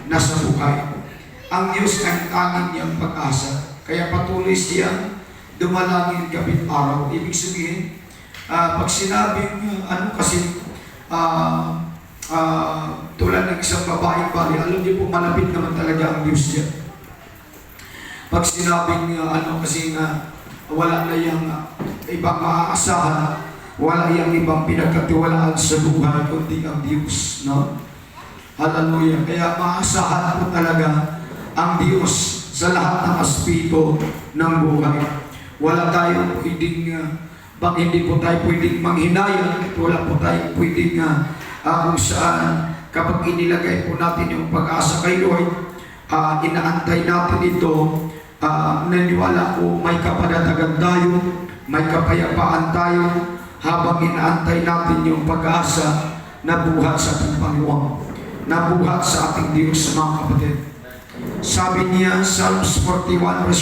nasa buhay. Ang Diyos ang tanging niyang pag-asa. Kaya patuloy siyang dumalangin gabi at araw. Ibig sabihin, pag sinabing tulad ng isang babaeng bali, alam niyo po, malapit naman talaga ang Diyos diyan. Pag sinabing wala na yung ibang maaasahan, wala yung ibang pinagkatiwalaan sa buhay, kundi ang Diyos, no? Hallelujah. Kaya maasahan po talaga ang Diyos sa lahat ng aspeto ng buhay. Wala tayong pwedeng, hindi po tayo pwedeng manghinayang, wala po tayong pwedeng kung saan kapag inilagay po natin yung pag-asa kay Lord, inaantay natin ito, naniwala ko may kapanatagan tayo, may kapayapaan tayo habang inaantay natin yung pag-asa na buhat sa ating Panginoon, na buhat sa ating Diyos, mga kapatid. Sabi niya, Psalms 41 verse